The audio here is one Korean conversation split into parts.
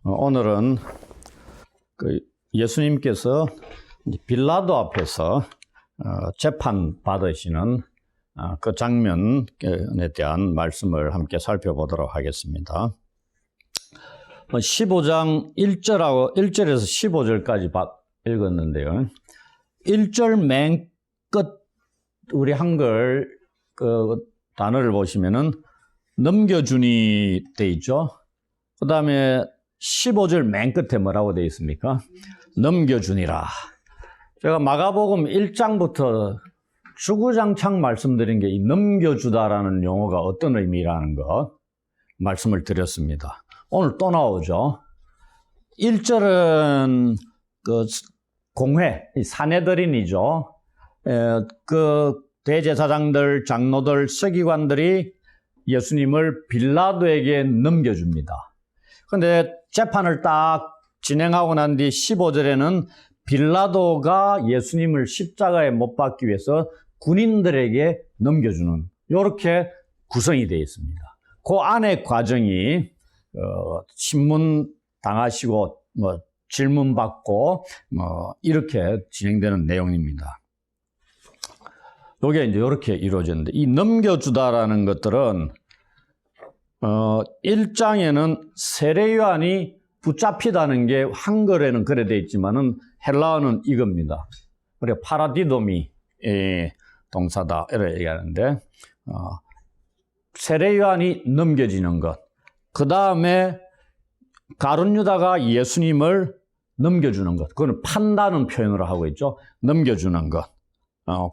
오늘은 예수님께서 빌라도 앞에서 재판 받으시는 그 장면에 대한 말씀을 함께 살펴보도록 하겠습니다. 15장 1절에서 15절까지 읽었는데요. 1절 맨 끝 우리 한글 그 단어를 보시면은 넘겨주니 돼 있죠. 그 다음에 15절 맨 끝에 뭐라고 되어 있습니까? 넘겨주니라. 제가 마가복음 1장부터 주구장창 말씀드린 게 이 넘겨주다라는 용어가 어떤 의미라는 거 말씀을 드렸습니다. 오늘 또 나오죠. 1절은 그 공회, 사내들인이죠. 그 대제사장들, 장로들, 서기관들이 예수님을 빌라도에게 넘겨줍니다. 그런데 재판을 딱 진행하고 난 뒤 15절에는 빌라도가 예수님을 십자가에 못 박기 위해서 군인들에게 넘겨주는 이렇게 구성이 되어 있습니다. 그 안의 과정이 신문 당하시고 질문 받고 이렇게 진행되는 내용입니다. 이게 이제 이렇게 이루어졌는데 이 넘겨주다라는 것들은 1장에는 세례요한이 붙잡히다는 게 한글에는 그래 되어 있지만은 헬라어는 이겁니다. 그래 파라디도미 동사다 이렇게 얘기하는데 세례요한이 넘겨지는 것, 그 다음에 가룟 유다가 예수님을 넘겨주는 것, 그거는 판다는 표현으로 하고 있죠. 넘겨주는 것,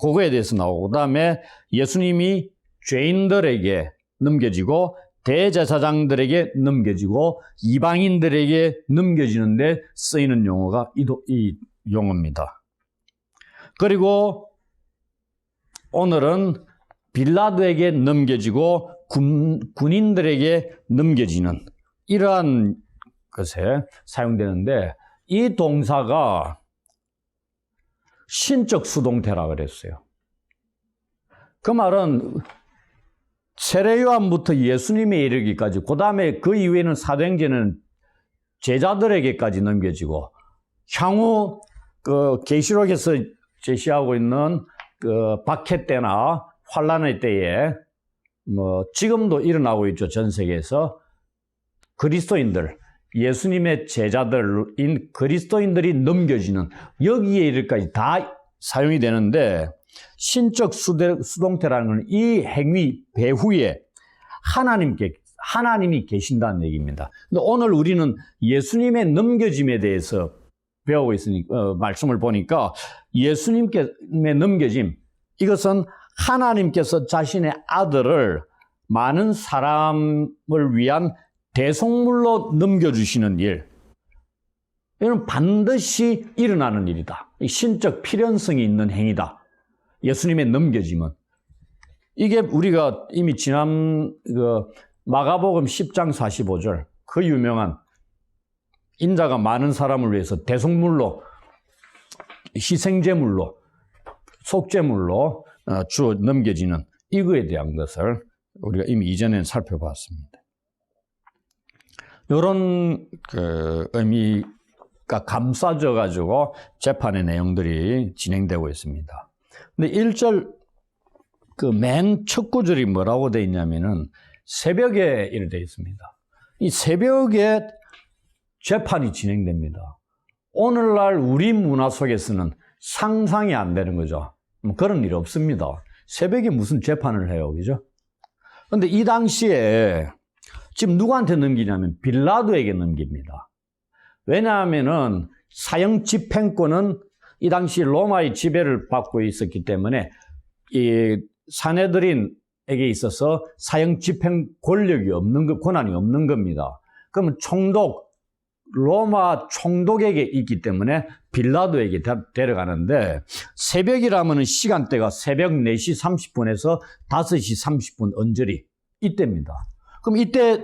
그거에 대해서 나오고, 그 다음에 예수님이 죄인들에게 넘겨지고 대제사장들에게 넘겨지고 이방인들에게 넘겨지는데 쓰이는 용어가 이 용어입니다. 그리고 오늘은 빌라도에게 넘겨지고 군인들에게 넘겨지는 이러한 것에 사용되는데 이 동사가 신적 수동태라고 그랬어요. 그 말은 세례요한부터 예수님에 이르기까지, 그 다음에 그 이후에는 사도행전은 제자들에게까지 넘겨지고, 향후 그 계시록에서 제시하고 있는 그 박해 때나 환란의 때에 지금도 일어나고 있죠. 전 세계에서 그리스도인들, 예수님의 제자들인 그리스도인들이 넘겨지는 여기에 이르기까지 다 사용이 되는데, 신적 수동태라는 건 이 행위 배후에 하나님이 계신다는 얘기입니다. 근데 오늘 우리는 예수님의 넘겨짐에 대해서 배우고 있으니까 말씀을 보니까 예수님의 넘겨짐, 이것은 하나님께서 자신의 아들을 많은 사람을 위한 대속물로 넘겨주시는 일, 이건 반드시 일어나는 일이다. 신적 필연성이 있는 행위다. 예수님의 넘겨짐은. 이게 우리가 이미 지난 마가복음 10장 45절 그 유명한 인자가 많은 사람을 위해서 대속물로, 희생제물로, 속죄물로 넘겨지는 이거에 대한 것을 우리가 이미 이전에 살펴봤습니다. 이런 의미가 감싸져 가지고 재판의 내용들이 진행되고 있습니다. 근데 1절 그 맨 첫 구절이 뭐라고 되어 있냐면은 새벽에 이렇게 되어 있습니다. 이 새벽에 재판이 진행됩니다. 오늘날 우리 문화 속에서는 상상이 안 되는 거죠. 그런 일 없습니다. 새벽에 무슨 재판을 해요, 그죠? 근데 이 당시에 지금 누구한테 넘기냐면 빌라도에게 넘깁니다. 왜냐하면은 사형 집행권은 이 당시 로마의 지배를 받고 있었기 때문에 이 사내들인에게 있어서 사형 집행 권력이 권한이 없는 겁니다. 그러면 로마 총독에게 있기 때문에 빌라도에게 데려가는데, 새벽이라면 시간대가 새벽 4시 30분에서 5시 30분 언저리 이때입니다. 그럼 이때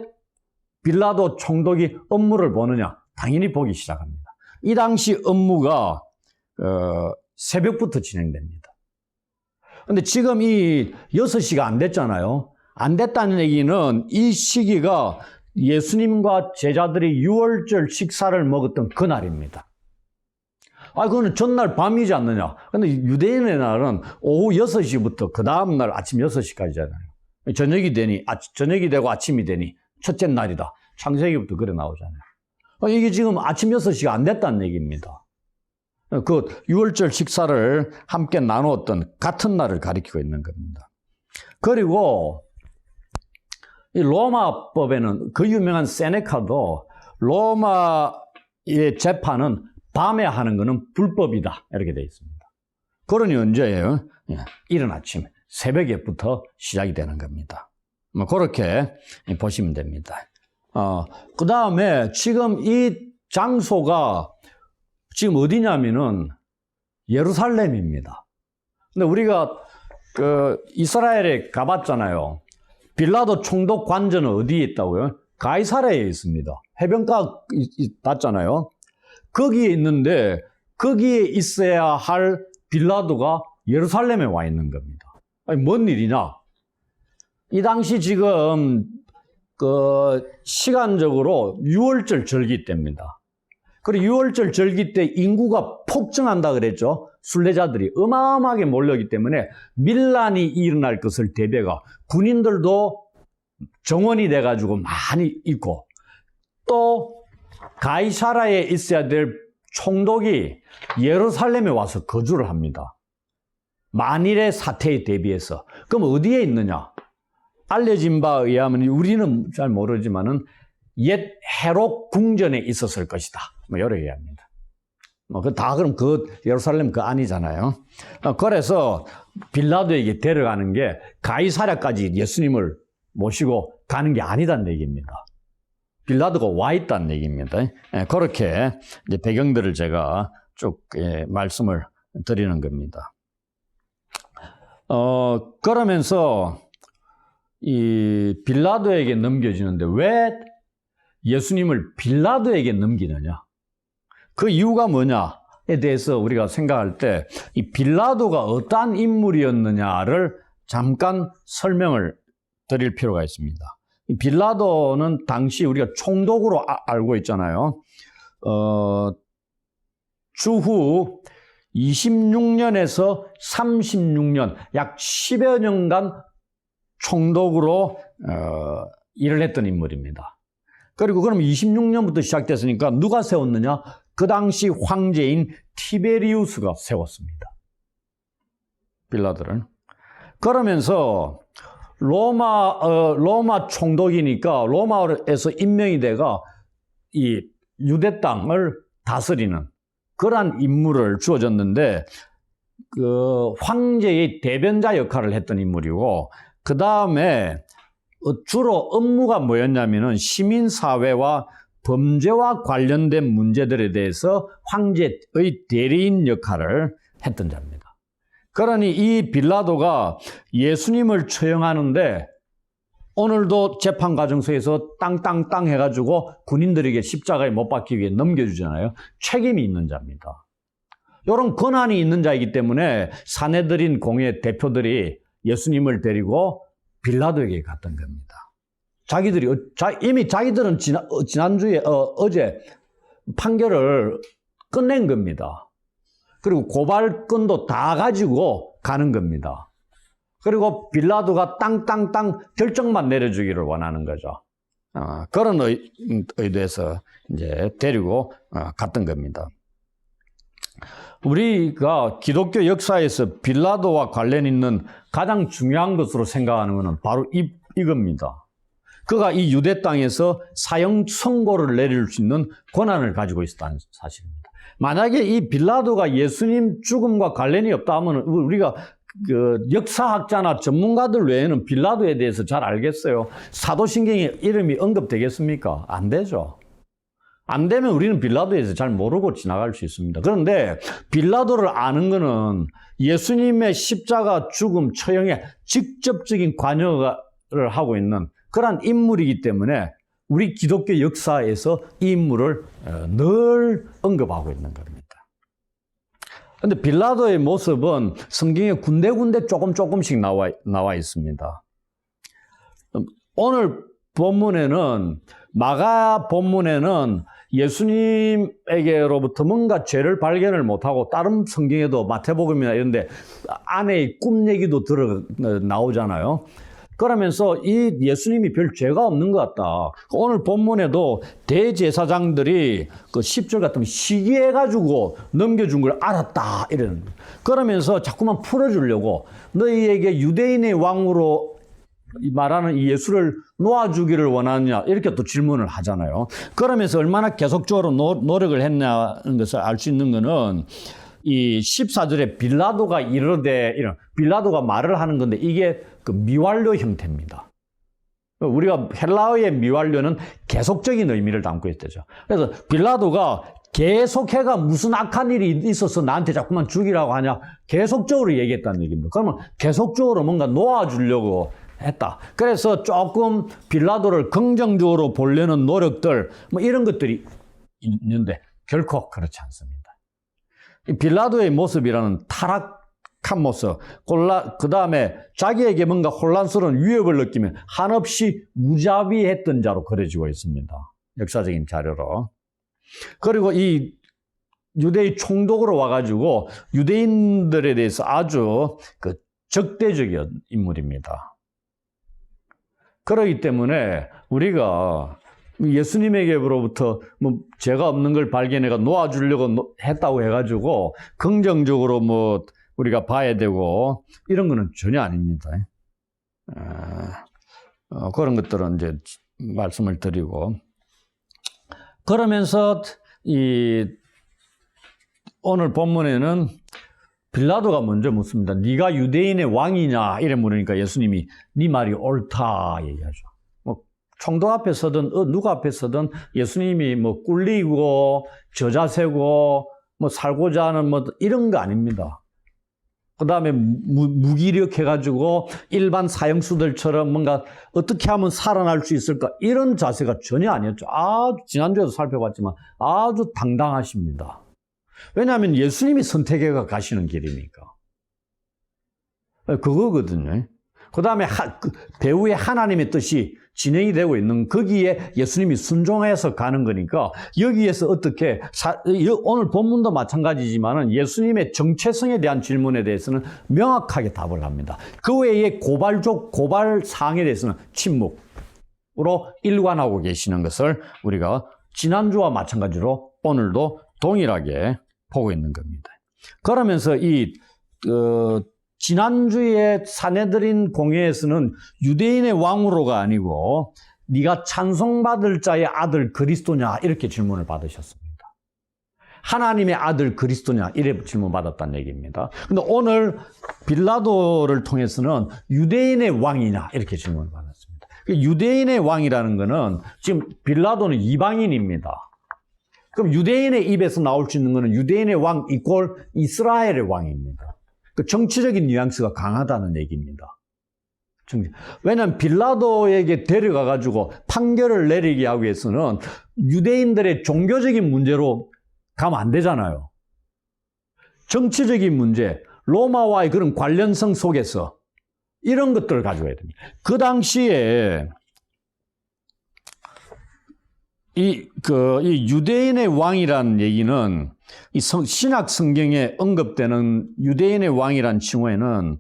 빌라도 총독이 업무를 보느냐? 당연히 보기 시작합니다. 이 당시 업무가 새벽부터 진행됩니다. 그런데 지금 이 6시가 안 됐잖아요. 안 됐다는 얘기는 이 시기가 예수님과 제자들이 유월절 식사를 먹었던 그날입니다. 그거는 전날 밤이지 않느냐. 근데 유대인의 날은 오후 6시부터 그 다음날 아침 6시까지잖아요. 저녁이 되고 아침이 되니 첫째 날이다. 창세기부터 그래 나오잖아요. 이게 지금 아침 6시가 안 됐다는 얘기입니다. 그 유월절 식사를 함께 나누었던 같은 날을 가리키고 있는 겁니다. 그리고 이 로마법에는 그 유명한 세네카도 로마의 재판은 밤에 하는 것은 불법이다 이렇게 되어 있습니다. 그러니 언제예요? 이른 아침 새벽에부터 시작이 되는 겁니다. 그렇게 보시면 됩니다. 그 다음에 지금 이 장소가 지금 어디냐면은 예루살렘입니다. 근데 우리가 이스라엘에 가봤잖아요. 빌라도 총독 관저는 어디에 있다고요? 가이사랴에 있습니다. 해변가 봤잖아요. 거기에 있는데 거기에 있어야 할 빌라도가 예루살렘에 와 있는 겁니다. 뭔 일이냐? 이 당시 지금 시간적으로 유월절 절기 때입니다. 그리고 유월절 절기 때 인구가 폭증한다 그랬죠. 순례자들이 어마어마하게 몰려오기 때문에 밀란이 일어날 것을 대비해가 군인들도 정원이 돼가지고 많이 있고, 또 가이사랴에 있어야 될 총독이 예루살렘에 와서 거주를 합니다. 만일의 사태에 대비해서. 그럼 어디에 있느냐? 알려진 바에 의하면 우리는 잘 모르지만은 옛 헤롯 궁전에 있었을 것이다. 여러 얘기합니다. 그럼 예루살렘 아니잖아요. 그래서 빌라도에게 데려가는 게 가이사랴까지 예수님을 모시고 가는 게 아니다는 얘기입니다. 빌라도가 와 있다는 얘기입니다. 그렇게 이제 배경들을 제가 쭉 말씀을 드리는 겁니다. 그러면서 이 빌라도에게 넘겨지는데 왜 예수님을 빌라도에게 넘기느냐? 그 이유가 뭐냐에 대해서 우리가 생각할 때 이 빌라도가 어떠한 인물이었느냐를 잠깐 설명을 드릴 필요가 있습니다. 이 빌라도는 당시 우리가 총독으로 알고 있잖아요. 주후 26년에서 36년, 약 10여 년간 총독으로 일을 했던 인물입니다. 그리고 그럼 26년부터 시작됐으니까 누가 세웠느냐? 그 당시 황제인 티베리우스가 세웠습니다. 빌라도를. 그러면서 로마 총독이니까 로마에서 임명이 돼가 이 유대 땅을 다스리는 그러한 임무를 주어졌는데 그 황제의 대변자 역할을 했던 인물이고, 그 다음에 주로 업무가 뭐였냐면은 시민사회와 범죄와 관련된 문제들에 대해서 황제의 대리인 역할을 했던 자입니다. 그러니 이 빌라도가 예수님을 처형하는데 오늘도 재판 과정에서 땅땅땅 해가지고 군인들에게 십자가에 못 박기 위해 넘겨주잖아요. 책임이 있는 자입니다. 이런 권한이 있는 자이기 때문에 사내들인 공회 대표들이 예수님을 데리고 빌라도에게 갔던 겁니다. 이미 자기들은 지난주에 어제 판결을 끝낸 겁니다. 그리고 고발건도 다 가지고 가는 겁니다. 그리고 빌라도가 땅땅땅 결정만 내려주기를 원하는 거죠. 그런 의도에서 이제 데리고 갔던 겁니다. 우리가 기독교 역사에서 빌라도와 관련 있는 가장 중요한 것으로 생각하는 것은 바로 이겁니다. 그가 이 유대 땅에서 사형 선고를 내릴 수 있는 권한을 가지고 있었다는 사실입니다. 만약에 이 빌라도가 예수님 죽음과 관련이 없다 하면 우리가 역사학자나 전문가들 외에는 빌라도에 대해서 잘 알겠어요. 사도신경에 이름이 언급되겠습니까? 안 되죠. 안 되면 우리는 빌라도에 대해서 잘 모르고 지나갈 수 있습니다. 그런데 빌라도를 아는 것은 예수님의 십자가 죽음 처형에 직접적인 관여를 하고 있는 그러한 인물이기 때문에 우리 기독교 역사에서 이 인물을 늘 언급하고 있는 겁니다. 그런데 빌라도의 모습은 성경에 군데군데 조금씩 나와 있습니다. 오늘 본문에는 마가 본문에는 예수님에게로부터 뭔가 죄를 발견을 못하고 다른 성경에도 마태복음이나 이런 데 안에 꿈 얘기도 나오잖아요. 그러면서 이 예수님이 별 죄가 없는 것 같다. 오늘 본문에도 대제사장들이 그 10절 같으면 시기해가지고 넘겨준 걸 알았다. 이러는 거예요. 그러면서 자꾸만 풀어주려고 너희에게 유대인의 왕으로 말하는 이 예수를 놓아주기를 원하느냐 이렇게 또 질문을 하잖아요. 그러면서 얼마나 계속적으로 노력을 했냐는 것을 알 수 있는 거는 이 14절에 빌라도가 이르되 이런 빌라도가 말을 하는 건데 이게 그 미완료 형태입니다. 우리가 헬라어의 미완료는 계속적인 의미를 담고 있대죠. 그래서 빌라도가 계속해가 무슨 악한 일이 있어서 나한테 자꾸만 죽이라고 하냐 계속적으로 얘기했다는 얘기입니다. 그러면 계속적으로 뭔가 놓아주려고 했다. 그래서 조금 빌라도를 긍정적으로 보려는 노력들 뭐 이런 것들이 있는데 결코 그렇지 않습니다. 이 빌라도의 모습이라는 타락한 모습, 그 다음에 자기에게 뭔가 혼란스러운 위협을 느끼면 한없이 무자비했던 자로 그려지고 있습니다. 역사적인 자료로. 그리고 이 유대의 총독으로 와가지고 유대인들에 대해서 아주 그 적대적인 인물입니다. 그렇기 때문에 우리가 예수님에게로부터 뭐 죄가 없는 걸 발견해가 놓아주려고 했다고 해가지고 긍정적으로 뭐 우리가 봐야 되고 이런 거는 전혀 아닙니다. 그런 것들은 이제 말씀을 드리고 그러면서 이 오늘 본문에는 빌라도가 먼저 묻습니다. 네가 유대인의 왕이냐 이래 물으니까 예수님이 네 말이 옳다 얘기하죠. 뭐 총독 앞에 서든 누구 앞에 서든 예수님이 뭐 꿀리고 저자세고 뭐 살고자 하는 뭐 이런 거 아닙니다. 그 다음에 무기력해가지고 일반 사형수들처럼 뭔가 어떻게 하면 살아날 수 있을까 이런 자세가 전혀 아니었죠. 아주 지난주에도 살펴봤지만 아주 당당하십니다. 왜냐하면 예수님이 선택해가 가시는 길이니까. 그거거든요. 그 다음에 배후에 하나님의 뜻이 진행이 되고 있는 거기에 예수님이 순종해서 가는 거니까 여기에서 어떻게 오늘 본문도 마찬가지지만 예수님의 정체성에 대한 질문에 대해서는 명확하게 답을 합니다. 그 외에 고발 사항에 대해서는 침묵으로 일관하고 계시는 것을 우리가 지난주와 마찬가지로 오늘도 동일하게 보고 있는 겁니다. 그러면서 지난주에 사내들인 공회에서는 유대인의 왕으로가 아니고 네가 찬송받을 자의 아들 그리스도냐 이렇게 질문을 받으셨습니다. 하나님의 아들 그리스도냐 이래 질문 받았다는 얘기입니다. 근데 오늘 빌라도를 통해서는 유대인의 왕이냐 이렇게 질문을 받았습니다. 유대인의 왕이라는 거는 지금 빌라도는 이방인입니다. 그럼 유대인의 입에서 나올 수 있는 것은 유대인의 왕 이꼴 이스라엘의 왕입니다. 그 정치적인 뉘앙스가 강하다는 얘기입니다. 왜냐하면 빌라도에게 데려가가지고 판결을 내리게 하기 위해서는 유대인들의 종교적인 문제로 가면 안 되잖아요. 정치적인 문제, 로마와의 그런 관련성 속에서 이런 것들을 가져야 됩니다. 그 당시에 이 유대인의 왕이라는 얘기는 신약 성경에 언급되는 유대인의 왕이라는 칭호에는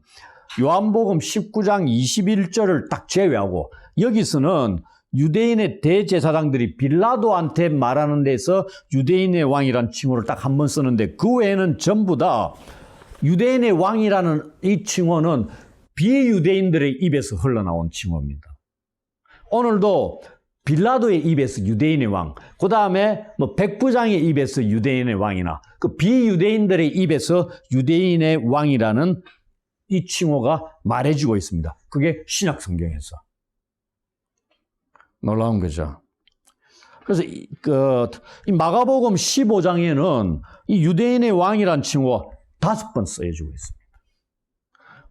요한복음 19장 21절을 딱 제외하고 여기서는 유대인의 대제사장들이 빌라도한테 말하는 데서 유대인의 왕이라는 칭호를 딱 한 번 쓰는데 그 외에는 전부 다 유대인의 왕이라는 이 칭호는 비유대인들의 입에서 흘러나온 칭호입니다. 오늘도 빌라도의 입에서 유대인의 왕, 그 다음에 뭐 백부장의 입에서 유대인의 왕이나 그 비유대인들의 입에서 유대인의 왕이라는 이 칭호가 말해주고 있습니다. 그게 신약 성경에서. 놀라운 거죠. 그래서 이 마가복음 15장에는 이 유대인의 왕이라는 칭호가 5번 쓰여지고 있습니다.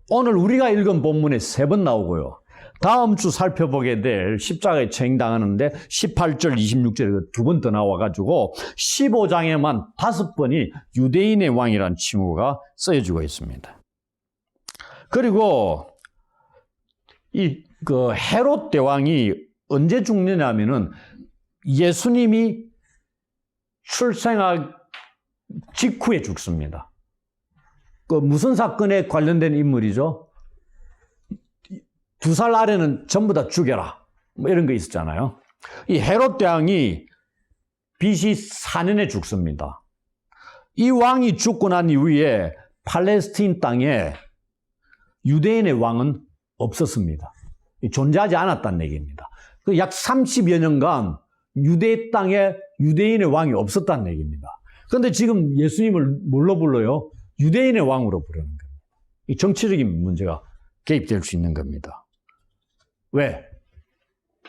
오늘 우리가 읽은 본문에 3번 나오고요. 다음 주 살펴보게 될 십자가에 처형당하는데 18절, 26절에 2번 더 나와가지고 15장에만 5번이 유대인의 왕이라는 칭호가 쓰여지고 있습니다. 그리고 헤롯 대왕이 언제 죽느냐 하면은 예수님이 출생할 직후에 죽습니다. 그 무슨 사건에 관련된 인물이죠? 2살 아래는 전부 다 죽여라. 뭐 이런 거 있었잖아요. 이 헤롯 대왕이 BC 4년에 죽습니다. 이 왕이 죽고 난 이후에 팔레스틴 땅에 유대인의 왕은 없었습니다. 존재하지 않았다는 얘기입니다. 약 30여 년간 유대 땅에 유대인의 왕이 없었다는 얘기입니다. 그런데 지금 예수님을 뭘로 불러요? 유대인의 왕으로 부르는 겁니다. 이 정치적인 문제가 개입될 수 있는 겁니다. 왜?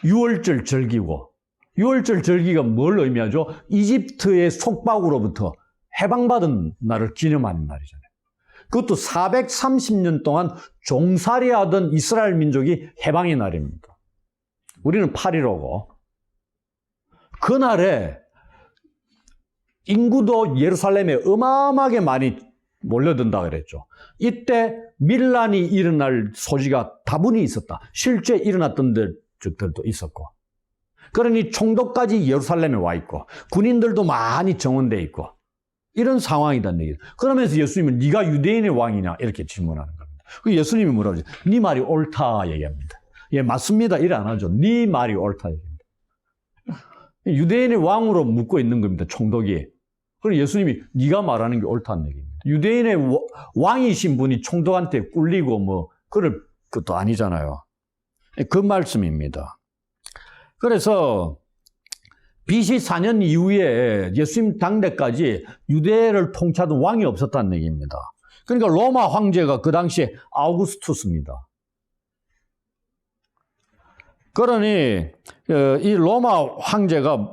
유월절 절기고, 유월절 절기가 뭘 의미하죠? 이집트의 속박으로부터 해방받은 날을 기념하는 날이잖아요. 그것도 430년 동안 종살이하던 이스라엘 민족이 해방의 날입니다. 우리는 8.15고, 그날에 인구도 예루살렘에 어마어마하게 많이 몰려든다 그랬죠. 이때 밀란이 일어날 소지가 다분히 있었다. 실제 일어났던 적들도 있었고. 그러니 총독까지 예루살렘에 와 있고 군인들도 많이 정원돼 있고 이런 상황이란 얘기예요. 그러면서 예수님은 네가 유대인의 왕이냐 이렇게 질문하는 겁니다. 예수님이 뭐라고 하죠? 네 말이 옳다 얘기합니다. 예, 맞습니다. 이래 안 하죠. 네 말이 옳다 얘기합니다. 유대인의 왕으로 묻고 있는 겁니다. 총독이. 그래서 예수님이 네가 말하는 게 옳다는 얘기입니다. 유대인의 왕이신 분이 총독한테 꿀리고 뭐 그럴 것도 아니잖아요. 그 말씀입니다. 그래서 BC 4년 이후에 예수님 당대까지 유대를 통치하던 왕이 없었다는 얘기입니다. 그러니까 로마 황제가 그 당시에 아우구스투스입니다. 그러니 이 로마 황제가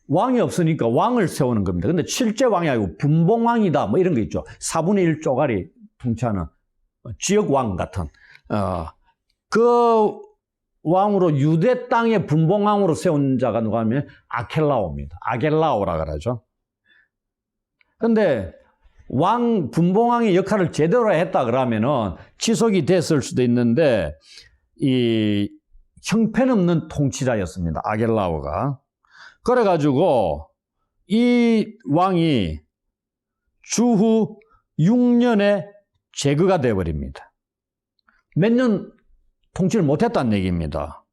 왕이 없으니까 왕을 세우는 겁니다. 근데 실제 왕이 아니고 분봉왕이다 뭐 이런 거 있죠. 4분의 1 쪼가리 통치하는 지역왕 같은 그 왕으로 유대 땅의 분봉왕으로 세운 자가 누가 하면 아켈라오입니다. 아겔라오라 그러죠. 근데 분봉왕의 역할을 제대로 했다 그러면은 지속이 됐을 수도 있는데 이 형편없는 통치자였습니다. 아겔라오가. 그래가지고 이 왕이 주후 6년에 제거가 되어버립니다. 몇 년 통치를 못했다는 얘기입니다.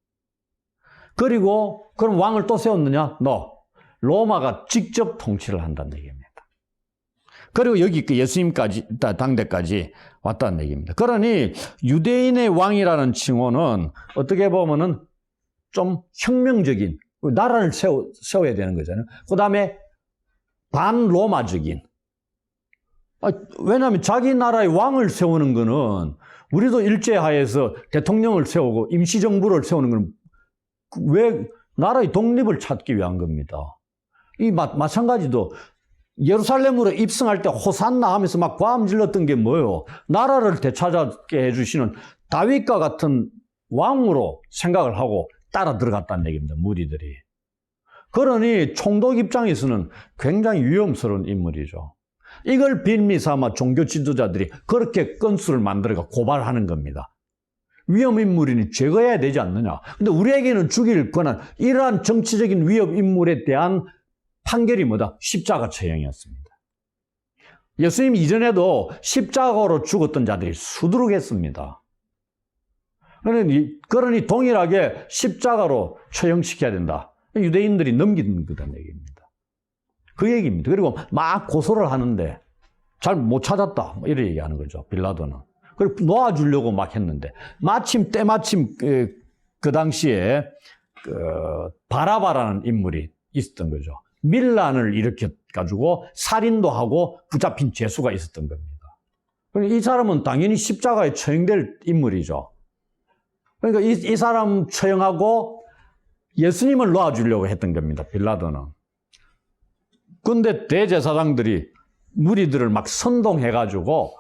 그리고 그럼 왕을 또 세웠느냐? 로마가 직접 통치를 한다는 얘기입니다. 그리고 여기 예수님까지 당대까지 왔다는 얘기입니다. 그러니 유대인의 왕이라는 칭호는 어떻게 보면은 좀 혁명적인 나라를 세워야 되는 거잖아요. 그 다음에 반로마적인. 왜냐하면 자기 나라의 왕을 세우는 거는 우리도 일제하에서 대통령을 세우고 임시정부를 세우는 건 왜 나라의 독립을 찾기 위한 겁니다. 이 마찬가지도 예루살렘으로 입성할 때 호산나 하면서 막 과음 질렀던 게 뭐예요? 나라를 되찾게 해주시는 다윗과 같은 왕으로 생각을 하고 따라 들어갔다는 얘기입니다. 무리들이. 그러니 총독 입장에서는 굉장히 위험스러운 인물이죠. 이걸 빌미 삼아 종교 지도자들이 그렇게 건수를 만들어가 고발하는 겁니다. 위험 인물이니 제거해야 되지 않느냐. 근데 우리에게는 죽일 권한, 이러한 정치적인 위험 인물에 대한 판결이 뭐다? 십자가 처형이었습니다. 예수님 이전에도 십자가로 죽었던 자들이 수두룩했습니다. 그러니 동일하게 십자가로 처형시켜야 된다. 유대인들이 넘기는 거다는 얘기입니다. 그 얘기입니다. 그리고 막 고소를 하는데 잘 못 찾았다. 이렇게 얘기하는 거죠. 빌라도는. 그리고 놓아주려고 막 했는데 때마침 그 당시에 바라바라는 인물이 있었던 거죠. 밀란을 일으켜가지고 살인도 하고 붙잡힌 죄수가 있었던 겁니다. 그러니까 이 사람은 당연히 십자가에 처형될 인물이죠. 그러니까 이 사람 처형하고 예수님을 놓아주려고 했던 겁니다. 빌라도는. 그런데 대제사장들이 무리들을 막 선동해가지고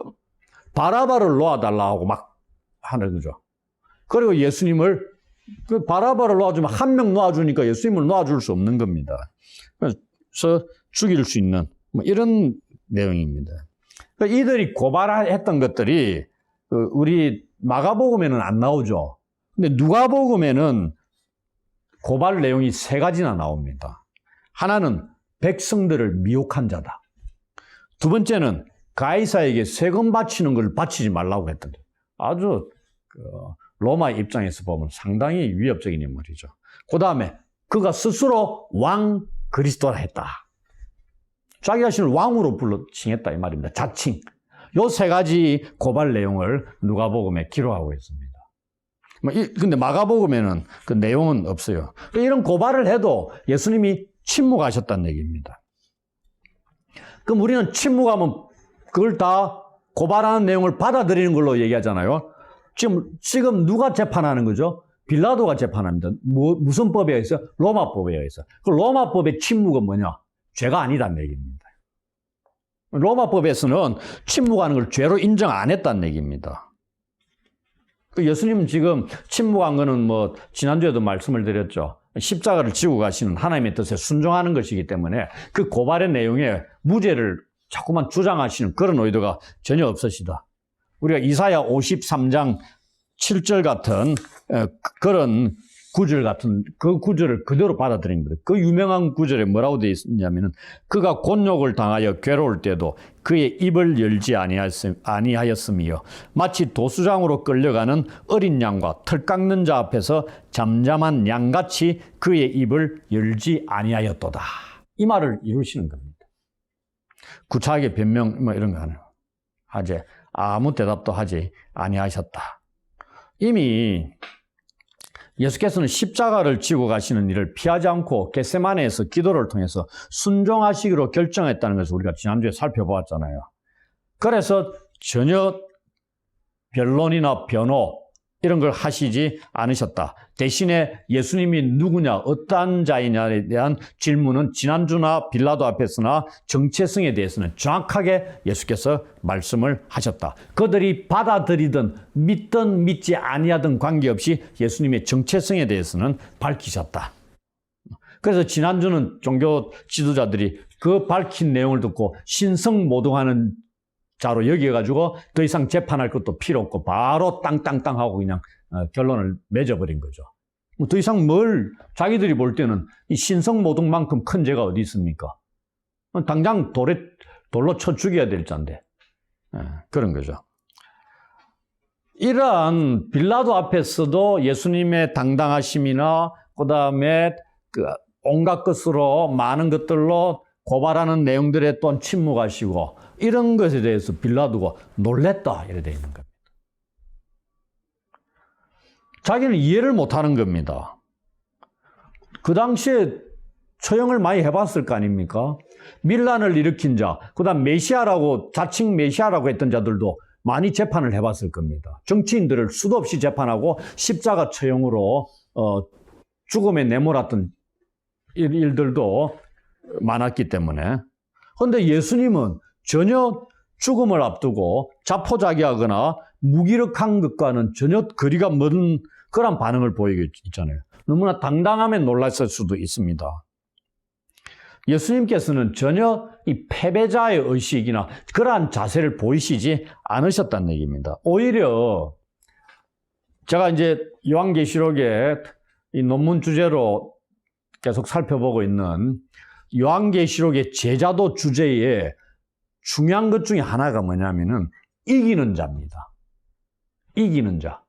바라바를 놓아달라고 막 하는 거죠. 그리고 예수님을 바라바를 놓아주면 한 명 놓아주니까 예수님을 놓아줄 수 없는 겁니다. 그래서 죽일 수 있는 뭐 이런 내용입니다. 그러니까 이들이 고발했던 것들이 우리 마가복음에는 안 나오죠. 근데 누가복음에는 고발 내용이 세 가지나 나옵니다. 하나는 백성들을 미혹한 자다. 두 번째는 가이사에게 세금 바치는 걸 바치지 말라고 했던 거예요. 아주 로마 입장에서 보면 상당히 위협적인 인물이죠. 그 다음에 그가 스스로 왕 그리스도라 했다. 자기 자신을 왕으로 불러 칭했다 이 말입니다. 자칭. 요 세 가지 고발 내용을 누가복음에 기록하고 있습니다. 근데 마가복음에는 그 내용은 없어요. 이런 고발을 해도 예수님이 침묵하셨다는 얘기입니다. 그럼 우리는 침묵하면 그걸 다 고발하는 내용을 받아들이는 걸로 얘기하잖아요. 지금 누가 재판하는 거죠? 빌라도가 재판합니다. 무슨 법에 의해서? 로마법에 의해서. 그 로마법의 침묵은 뭐냐? 죄가 아니다는 얘기입니다. 로마법에서는 침묵하는 걸 죄로 인정 안 했다는 얘기입니다. 예수님은 지금 침묵한 거는 지난주에도 말씀을 드렸죠. 십자가를 지고 가시는 하나님의 뜻에 순종하는 것이기 때문에 그 고발의 내용에 무죄를 자꾸만 주장하시는 그런 의도가 전혀 없으시다. 우리가 이사야 53장 7절 같은 그런 구절 같은 그 구절을 그대로 받아들입니다. 그 유명한 구절에 뭐라고 되어 있냐면은 그가 곤욕을 당하여 괴로울 때도 그의 입을 열지 아니하였으며 마치 도수장으로 끌려가는 어린 양과 털 깎는 자 앞에서 잠잠한 양같이 그의 입을 열지 아니하였도다. 이 말을 이루시는 겁니다. 구차하게 변명 이런 거 하지 아무 대답도 하지 아니하셨다. 이미 예수께서는 십자가를 지고 가시는 일을 피하지 않고 겟세마네에서 기도를 통해서 순종하시기로 결정했다는 것을 우리가 지난주에 살펴보았잖아요. 그래서 전혀 변론이나 변호 이런 걸 하시지 않으셨다. 대신에 예수님이 누구냐, 어떠한 자이냐에 대한 질문은 지난주나 빌라도 앞에서나 정체성에 대해서는 정확하게 예수께서 말씀을 하셨다. 그들이 받아들이든 믿든 믿지 아니하든 관계없이 예수님의 정체성에 대해서는 밝히셨다. 그래서 지난주는 종교 지도자들이 그 밝힌 내용을 듣고 신성모독하는 자로 여겨가지고 더 이상 재판할 것도 필요 없고 바로 땅땅땅 하고 그냥 결론을 맺어버린 거죠. 더 이상 자기들이 볼 때는 이 신성모독만큼 큰 죄가 어디 있습니까? 당장 돌로 쳐 죽여야 될 자인데 그런 거죠. 이러한 빌라도 앞에서도 예수님의 당당하심이나 그 다음에 온갖 것으로 많은 것들로 고발하는 내용들에 또한 침묵하시고 이런 것에 대해서 빌라도가 놀랬다 이래 돼 있는 겁니다. 자기는 이해를 못하는 겁니다. 그 당시에 처형을 많이 해봤을 거 아닙니까? 밀란을 일으킨 자, 그 다음 자칭 메시아라고 했던 자들도 많이 재판을 해봤을 겁니다. 정치인들을 수도 없이 재판하고 십자가 처형으로 죽음에 내몰았던 일들도 많았기 때문에. 그런데 예수님은 전혀 죽음을 앞두고 자포자기하거나 무기력한 것과는 전혀 거리가 먼 그런 반응을 보이고 있잖아요. 너무나 당당함에 놀랐을 수도 있습니다. 예수님께서는 전혀 이 패배자의 의식이나 그러한 자세를 보이시지 않으셨다는 얘기입니다. 오히려 제가 이제 요한계시록의 이 논문 주제로 계속 살펴보고 있는 요한계시록의 제자도 주제에 중요한 것 중에 하나가 뭐냐면은 이기는 자입니다. 이기는 자.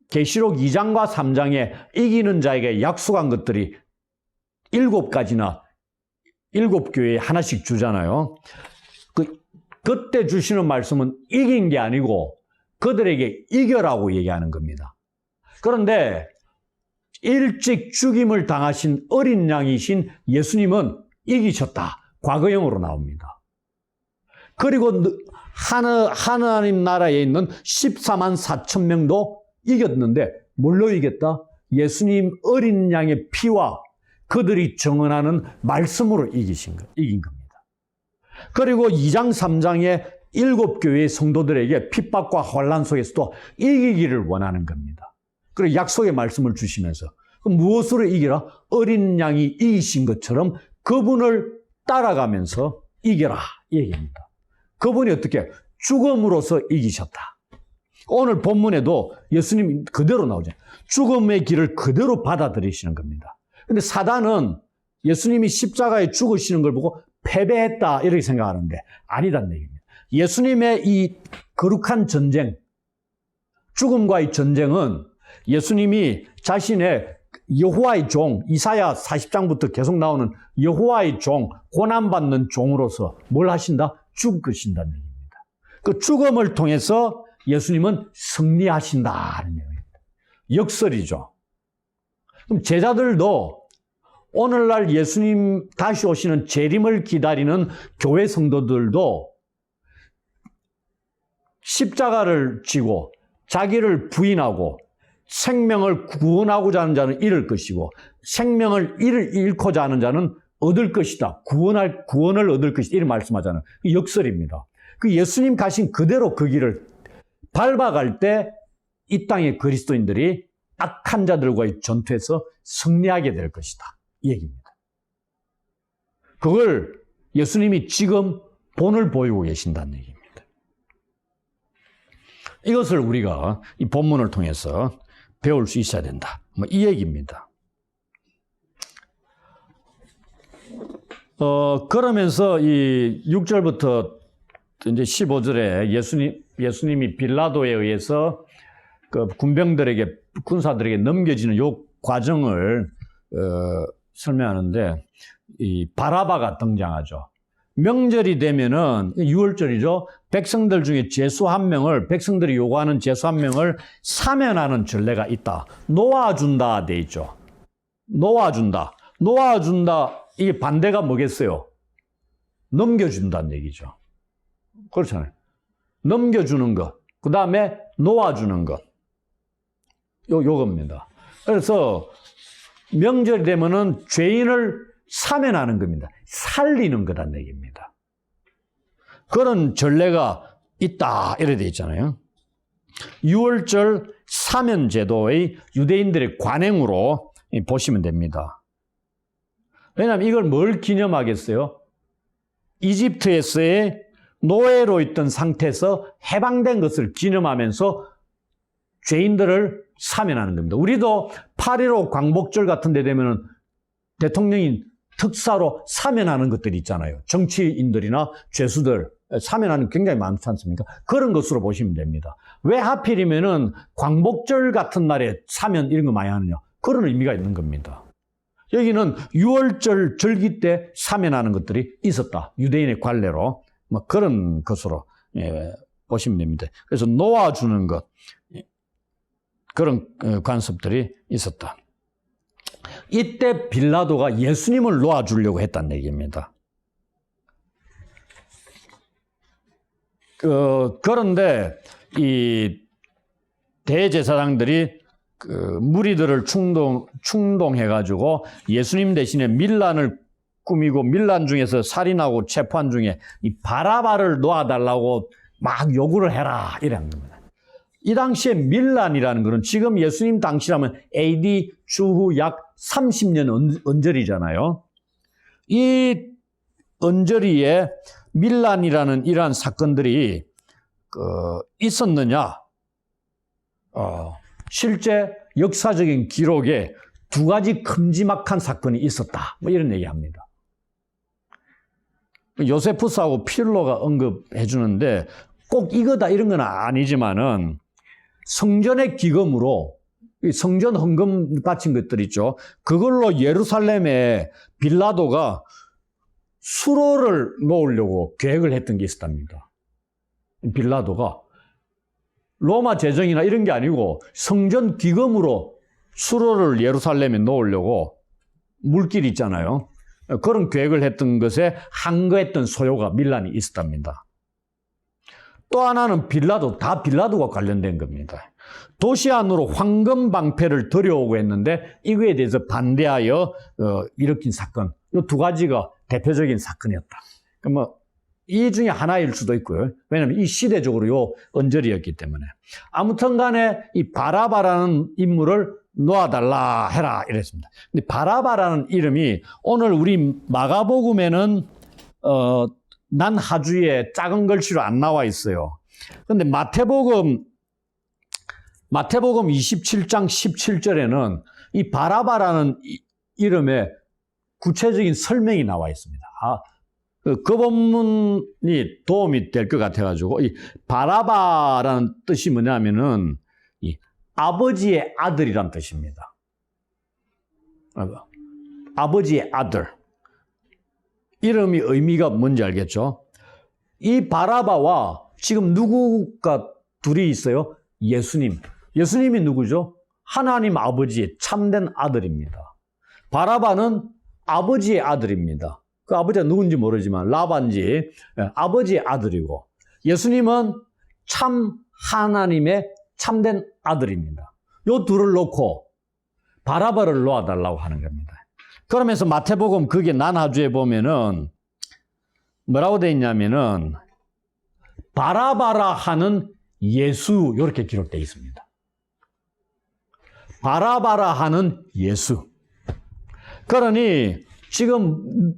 계시록 2장과 3장에 이기는 자에게 약속한 것들이 7가지나 7교회에 하나씩 주잖아요. 그때 주시는 말씀은 이긴 게 아니고 그들에게 이겨라고 얘기하는 겁니다. 그런데 일찍 죽임을 당하신 어린 양이신 예수님은 이기셨다. 과거형으로 나옵니다. 그리고 하나님 나라에 있는 14만 4천 명도 이겼는데 뭘로 이겼다? 예수님 어린 양의 피와 그들이 정언하는 말씀으로 이긴 겁니다. 그리고 2장 3장의 7교회의 성도들에게 핍박과 환난 속에서도 이기기를 원하는 겁니다. 그리고 약속의 말씀을 주시면서 무엇으로 이기라? 어린 양이 이기신 것처럼 그분을 따라가면서 이겨라 이 얘기입니다. 그분이 어떻게? 죽음으로써 이기셨다. 오늘 본문에도 예수님 그대로 나오죠. 죽음의 길을 그대로 받아들이시는 겁니다. 근데 사단은 예수님이 십자가에 죽으시는 걸 보고 패배했다 이렇게 생각하는데 아니란 얘기입니다. 예수님의 이 거룩한 전쟁, 죽음과의 전쟁은 예수님이 자신의 여호와의 종, 이사야 40장부터 계속 나오는 여호와의 종, 고난받는 종으로서 뭘 하신다? 죽으신다는 얘기입니다. 그 죽음을 통해서 예수님은 승리하신다는 얘기입니다. 역설이죠. 그럼 제자들도 오늘날 예수님 다시 오시는 재림을 기다리는 교회 성도들도 십자가를 지고 자기를 부인하고 생명을 구원하고자 하는 자는 잃을 것이고 생명을 잃고자 하는 자는 얻을 것이다. 구원을 얻을 것이다. 이런 말씀하잖아요. 역설입니다. 그 예수님 가신 그대로 그 길을 밟아갈 때 이 땅의 그리스도인들이 악한 자들과의 전투에서 승리하게 될 것이다. 이 얘기입니다. 그걸 예수님이 지금 본을 보이고 계신다는 얘기입니다. 이것을 우리가 이 본문을 통해서 배울 수 있어야 된다. 이 얘기입니다. 그러면서 이 6절부터 이제 15절에 예수님이 빌라도에 의해서 그 군사들에게 넘겨지는 요 과정을 설명하는데 이 바라바가 등장하죠. 명절이 되면은 6월절이죠. 백성들 중에 죄수 한 명을 백성들이 요구하는 죄수 한 명을 사면하는 전례가 있다. 놓아준다 돼 있죠. 놓아준다. 이게 반대가 뭐겠어요? 넘겨준다는 얘기죠. 그렇잖아요. 넘겨주는 것. 그 다음에 놓아주는 것. 요겁니다. 그래서 명절이 되면은 죄인을 사면하는 겁니다. 살리는 거란 얘기입니다. 그런 전례가 있다 이렇게 돼 있잖아요. 6월절 사면 제도의 유대인들의 관행으로 보시면 됩니다. 왜냐하면 이걸 뭘 기념하겠어요? 이집트에서의 노예로 있던 상태에서 해방된 것을 기념하면서 죄인들을 사면하는 겁니다. 우리도 8.15 광복절 같은 데 되면은 대통령이 특사로 사면하는 것들이 있잖아요. 정치인들이나 죄수들 사면하는 게 굉장히 많지 않습니까? 그런 것으로 보시면 됩니다. 왜 하필이면은 광복절 같은 날에 사면 이런 거 많이 하느냐? 그런 의미가 있는 겁니다. 여기는 6월절 절기 때 사면하는 것들이 있었다. 유대인의 관례로 그런 것으로 보시면 됩니다. 그래서 놓아주는 것 그런 관습들이 있었다. 이때 빌라도가 예수님을 놓아주려고 했다는 얘기입니다. 그런데 이 대제사장들이 무리들을 충동해가지고 예수님 대신에 밀란을 꾸미고 밀란 중에서 살인하고 체포한 중에 이 바라바를 놓아달라고 막 요구를 해라 이런 겁니다. 이 당시에 밀란이라는 것은 지금 예수님 당시라면 AD 주후 약 30년 언저리잖아요. 이 언저리에 밀란이라는 이러한 사건들이 있었느냐? 실제 역사적인 기록에 두 가지 큼지막한 사건이 있었다. 이런 얘기합니다. 요세푸스하고 필로가 언급해 주는데 꼭 이거다 이런 건 아니지만은 성전의 기금으로 성전 헌금 바친 것들 있죠. 그걸로 예루살렘에 빌라도가 수로를 놓으려고 계획을 했던 게 있었답니다. 빌라도가 로마 재정이나 이런 게 아니고 성전 기금으로 수로를 예루살렘에 놓으려고 물길 있잖아요. 그런 계획을 했던 것에 항거했던 소요가 밀란이 있었답니다. 또 하나는 다 빌라도가 관련된 겁니다. 도시 안으로 황금 방패를 들여오고 했는데 이거에 대해서 반대하여 일으킨 사건. 이 두 가지가 대표적인 사건이었다. 이 중에 하나일 수도 있고요. 왜냐하면 이 시대적으로 요 언저리였기 때문에. 아무튼 간에 이 바라바라는 인물을 놓아달라 해라 이랬습니다. 근데 바라바라는 이름이 오늘 우리 마가복음에는 난 하주에 작은 글씨로 안 나와 있어요. 그런데 마태복음 마태복음 27장 17절에는 이 바라바라는 이름에 구체적인 설명이 나와 있습니다. 그 본문이 도움이 될 것 같아가지고, 이 바라바라는 뜻이 뭐냐면은, 이 아버지의 아들이란 뜻입니다. 아버지의 아들. 이름이 의미가 뭔지 알겠죠? 이 바라바와 지금 누구가 둘이 있어요? 예수님. 예수님이 누구죠? 하나님 아버지의 참된 아들입니다. 바라바는 아버지의 아들입니다. 그 아버지가 누군지 모르지만 라반지 아버지의 아들이고, 예수님은 참 하나님의 참된 아들입니다. 요 둘을 놓고 바라바를 놓아달라고 하는 겁니다. 그러면서 마태복음 그게 난하주에 보면은 뭐라고 돼 있냐면은 바라바라 하는 예수, 이렇게 기록되어 있습니다. 바라바라 하는 예수. 그러니 지금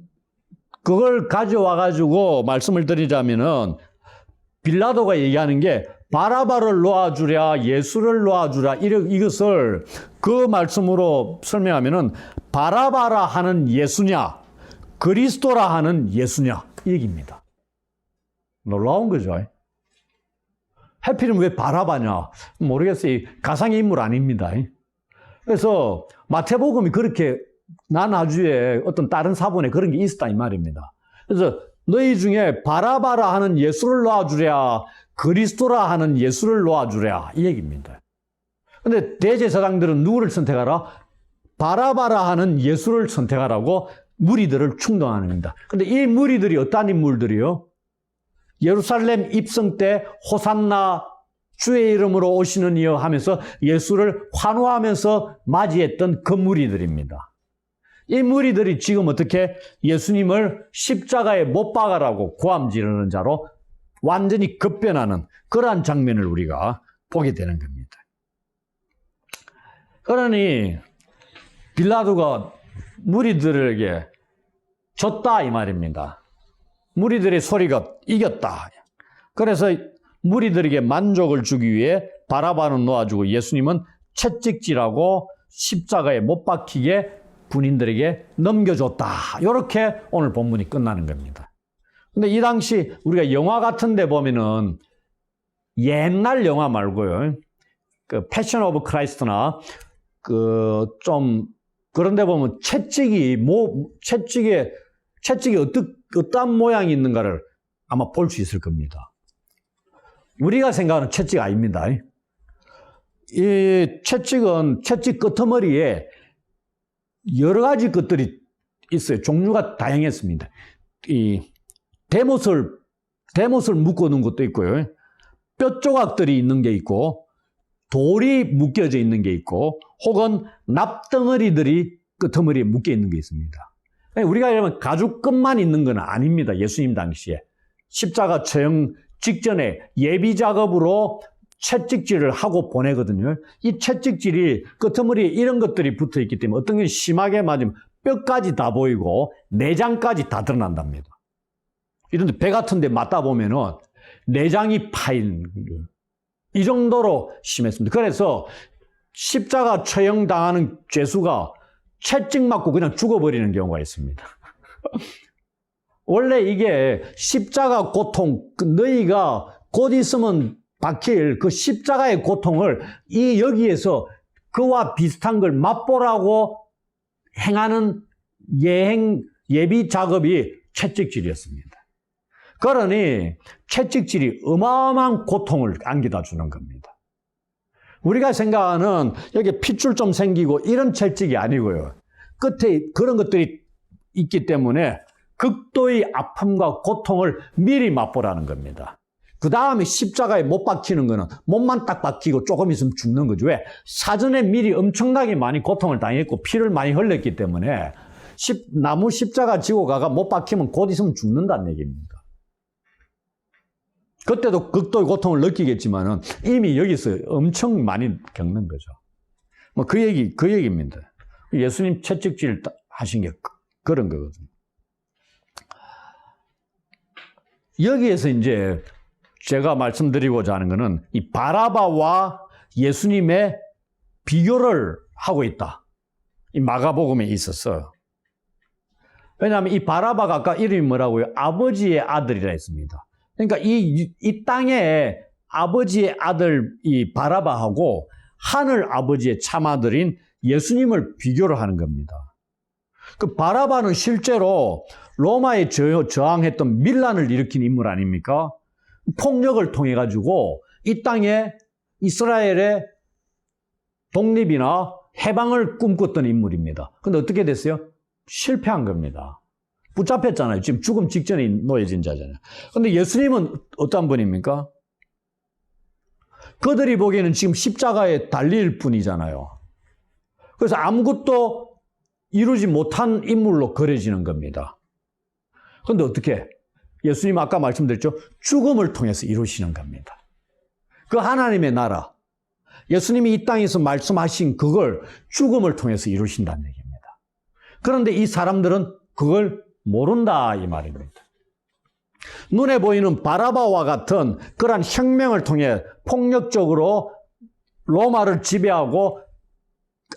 그걸 가져와가지고 말씀을 드리자면은 빌라도가 얘기하는 게 바라바를 놓아주랴, 예수를 놓아주랴, 이것을 그 말씀으로 설명하면은 바라바라 하는 예수냐, 그리스도라 하는 예수냐, 이 얘기입니다. 놀라운 거죠. 하필이면 왜 바라바냐? 모르겠어요. 가상의 인물 아닙니다. 그래서 마태복음이 그렇게 난아주에 어떤 다른 사본에 그런 게 있었다 이 말입니다. 그래서 너희 중에 바라바라 하는 예수를 놓아주랴, 그리스도라 하는 예수를 놓아주랴, 이 얘기입니다. 근데 대제사장들은 누구를 선택하라? 바라바라 하는 예수를 선택하라고 무리들을 충동하는 겁니다. 근데 이 무리들이 어떤 인물들이요? 예루살렘 입성 때 호산나 주의 이름으로 오시는 이여 하면서 예수를 환호하면서 맞이했던 그 무리들입니다. 이 무리들이 지금 어떻게 예수님을 십자가에 못 박아라고 고함 지르는 자로 완전히 급변하는 그러한 장면을 우리가 보게 되는 겁니다. 그러니 빌라도가 무리들에게 졌다 이 말입니다. 무리들의 소리가 이겼다. 그래서 무리들에게 만족을 주기 위해 바라바는 놓아주고 예수님은 채찍질하고 십자가에 못 박히게 군인들에게 넘겨줬다. 이렇게 오늘 본문이 끝나는 겁니다. 근데 이 당시 우리가 영화 같은 데 보면은 옛날 영화 말고요. 그 패션 오브 크라이스트나 그 좀 그런 데 보면 채찍이 어떤 모양이 있는가를 아마 볼 수 있을 겁니다. 우리가 생각하는 채찍 아닙니다. 이 채찍은 채찍 끄트머리에 여러 가지 것들이 있어요. 종류가 다양했습니다. 이 대못을 묶어 놓은 것도 있고요. 뼈 조각들이 있는 게 있고, 돌이 묶여져 있는 게 있고, 혹은 납덩어리들이 끄트머리에 묶여 있는 게 있습니다. 우리가 이러면 가죽끈만 있는 건 아닙니다. 예수님 당시에. 십자가 처형 직전에 예비 작업으로 채찍질을 하고 보내거든요. 이 채찍질이 끄트머리에 이런 것들이 붙어 있기 때문에 어떤 게 심하게 맞으면 뼈까지 다 보이고 내장까지 다 드러난답니다. 이런데 배 같은 데 맞다 보면은 내장이 파인 이 정도로 심했습니다. 그래서 십자가 처형 당하는 죄수가 채찍 맞고 그냥 죽어버리는 경우가 있습니다. 원래 이게 십자가 고통, 너희가 곧 있으면 박힐 그 십자가의 고통을 여기에서 그와 비슷한 걸 맛보라고 행하는 예비 작업이 채찍질이었습니다. 그러니 채찍질이 어마어마한 고통을 안겨다 주는 겁니다. 우리가 생각하는 여기 핏줄 좀 생기고 이런 채찍이 아니고요. 끝에 그런 것들이 있기 때문에 극도의 아픔과 고통을 미리 맛보라는 겁니다. 그 다음에 십자가에 못 박히는 거는 몸만 딱 박히고 조금 있으면 죽는 거죠. 왜? 사전에 미리 엄청나게 많이 고통을 당했고 피를 많이 흘렸기 때문에 나무 십자가 지고 가가 못 박히면 곧 있으면 죽는다는 얘기입니다. 그때도 극도의 고통을 느끼겠지만은 이미 여기서 엄청 많이 겪는 거죠. 뭐 그 얘기입니다. 예수님 채찍질 하신 게 그런 거거든요. 여기에서 이제 제가 말씀드리고자 하는 거는 이 바라바와 예수님의 비교를 하고 있다. 이 마가복음에 있었어요. 왜냐하면 이 바라바가 아까 이름이 뭐라고요? 아버지의 아들이라 했습니다. 그러니까 이 땅에 아버지의 아들 이 바라바하고 하늘 아버지의 참아들인 예수님을 비교를 하는 겁니다. 그 바라바는 실제로 로마에 저항했던 밀란을 일으킨 인물 아닙니까? 폭력을 통해 가지고 이 땅에 이스라엘의 독립이나 해방을 꿈꿨던 인물입니다. 근데 어떻게 됐어요? 실패한 겁니다. 붙잡혔잖아요. 지금 죽음 직전에 놓여진 자잖아요. 근데 예수님은 어떤 분입니까? 그들이 보기에는 지금 십자가에 달릴 뿐이잖아요. 그래서 아무것도 이루지 못한 인물로 그려지는 겁니다. 그런데 어떻게? 예수님 아까 말씀드렸죠? 죽음을 통해서 이루시는 겁니다. 그 하나님의 나라, 예수님이 이 땅에서 말씀하신 그걸 죽음을 통해서 이루신다는 얘기입니다. 그런데 이 사람들은 그걸 모른다 이 말입니다. 눈에 보이는 바라바와 같은 그러한 혁명을 통해 폭력적으로 로마를 지배하고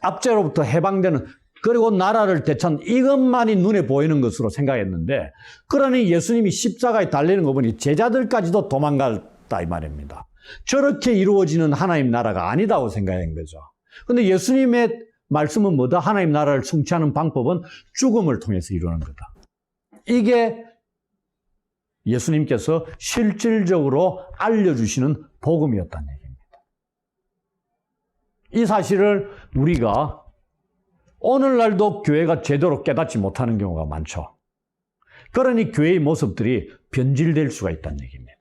압제로부터 해방되는 그리고 나라를 되찾는 이것만이 눈에 보이는 것으로 생각했는데 그러니 예수님이 십자가에 달리는 거 보니 제자들까지도 도망갔다 이 말입니다. 저렇게 이루어지는 하나님 나라가 아니다고 생각한 거죠. 그런데 예수님의 말씀은 뭐다? 하나님 나라를 성취하는 방법은 죽음을 통해서 이루는 거다. 이게 예수님께서 실질적으로 알려주시는 복음이었다는 얘기입니다. 이 사실을 우리가 오늘날도 교회가 제대로 깨닫지 못하는 경우가 많죠. 그러니 교회의 모습들이 변질될 수가 있다는 얘기입니다.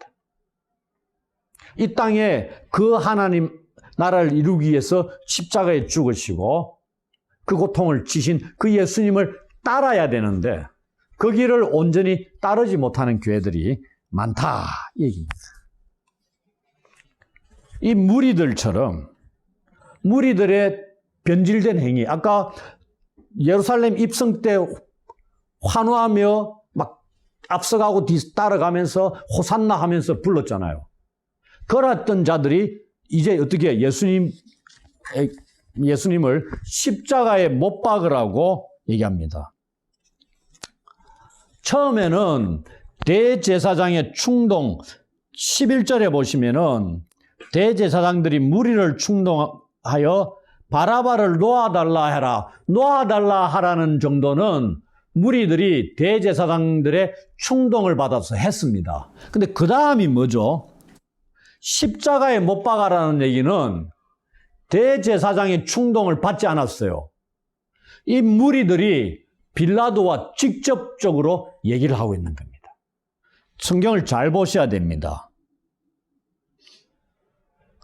이 땅에 그 하나님 나라를 이루기 위해서 십자가에 죽으시고 그 고통을 지신 그 예수님을 따라야 되는데 그 길을 온전히 따르지 못하는 교회들이 많다 이 얘기입니다. 이 무리들처럼 무리들의 변질된 행위, 아까 예루살렘 입성 때 환호하며 막 앞서가고 따라가면서 호산나 하면서 불렀잖아요. 그랬던 자들이 이제 어떻게 예수님을 십자가에 못 박으라고 얘기합니다. 처음에는 대제사장의 충동 11절에 보시면은 대제사장들이 무리를 충동하여 바라바를 놓아달라 해라. 놓아달라 하라는 정도는 무리들이 대제사장들의 충동을 받아서 했습니다. 근데 그 다음이 뭐죠? 십자가에 못 박아라는 얘기는 대제사장의 충동을 받지 않았어요. 이 무리들이 빌라도와 직접적으로 얘기를 하고 있는 겁니다. 성경을 잘 보셔야 됩니다.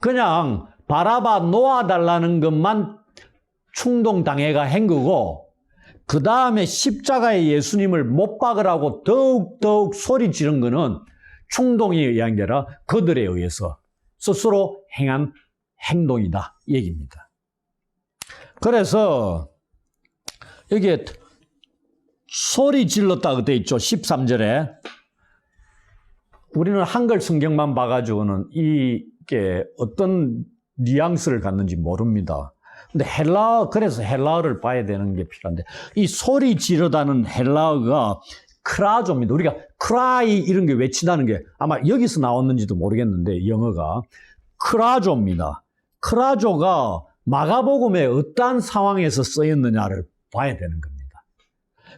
그냥 바라바 놓아달라는 것만 충동당해가 한 거고 그 다음에 십자가에 예수님을 못 박으라고 더욱 소리 지른 거는 충동에 의한 게 아니라 그들에 의해서 스스로 행한 행동이다 이 얘기입니다. 그래서 여기에 소리 질렀다 그때 있죠. 13절에 우리는 한글 성경만 봐가지고는 이게 어떤 뉘앙스를 갖는지 모릅니다. 근데 그래서 헬라어를 봐야 되는 게 필요한데 이 소리 지르다는 헬라어가 크라조입니다. 우리가 크라이 이런 게 외친다는 게 아마 여기서 나왔는지도 모르겠는데 영어가 크라조입니다. 크라조가 마가복음에 어떠한 상황에서 쓰였느냐를 봐야 되는 겁니다.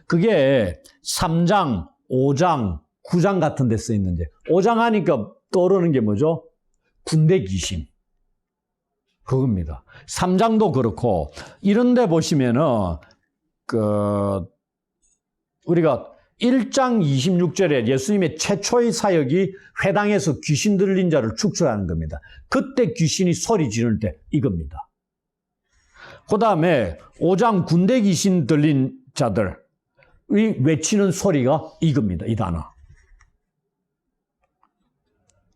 그게 3장, 5장, 9장 같은 데 쓰였는데 5장 하니까 떠오르는 게 뭐죠? 군대 귀신. 그겁니다. 3장도 그렇고 이런 데 보시면은 우리가 1장 26절에 예수님의 최초의 사역이 회당에서 귀신 들린 자를 축출하는 겁니다. 그때 귀신이 소리 지를 때 이겁니다. 그 다음에 5장 군대 귀신 들린 자들이 외치는 소리가 이겁니다. 이 단어.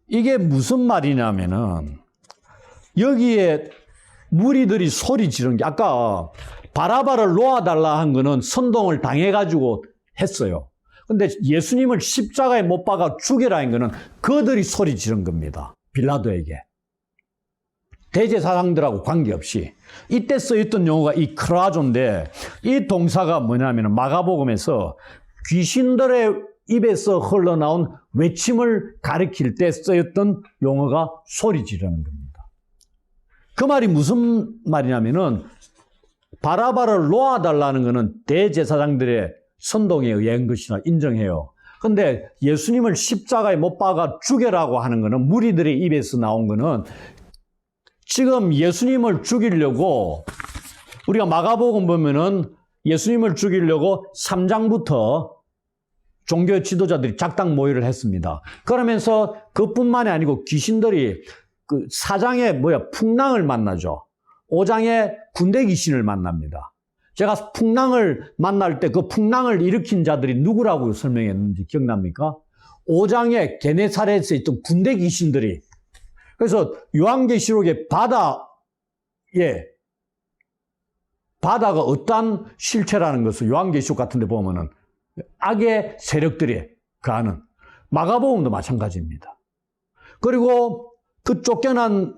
이게 무슨 말이냐면은 여기에 무리들이 소리 지른 게 아까 바라바를 놓아달라 한 거는 선동을 당해가지고 했어요. 근데 예수님을 십자가에 못 박아 죽여라 한 거는 그들이 소리 지른 겁니다. 빌라도에게. 대제사장들하고 관계없이 이때 쓰였던 용어가 이 크라조인데 이 동사가 뭐냐면 마가복음에서 귀신들의 입에서 흘러나온 외침을 가리킬 때 쓰였던 용어가 소리 지르는 겁니다. 그 말이 무슨 말이냐면은 바라바를 놓아달라는 것은 대제사장들의 선동에 의한 것이나 인정해요. 근데 예수님을 십자가에 못 박아 죽여라고 하는 것은 무리들의 입에서 나온 것은 지금 예수님을 죽이려고 우리가 마가복음 보면은 예수님을 죽이려고 3장부터 종교 지도자들이 작당 모의를 했습니다. 그러면서 그뿐만이 아니고 귀신들이 그 4장에 풍랑을 만나죠. 5장에 군대 귀신을 만납니다. 제가 풍랑을 만날 때 그 풍랑을 일으킨 자들이 누구라고 설명했는지 기억납니까? 5장에 게네사렛에 있던 군대 귀신들이 그래서 요한계시록의 바다가 어떠한 실체라는 것을 요한계시록 같은 데 보면은 악의 세력들이 가는 마가복음도 마찬가지입니다. 그리고 그 쫓겨난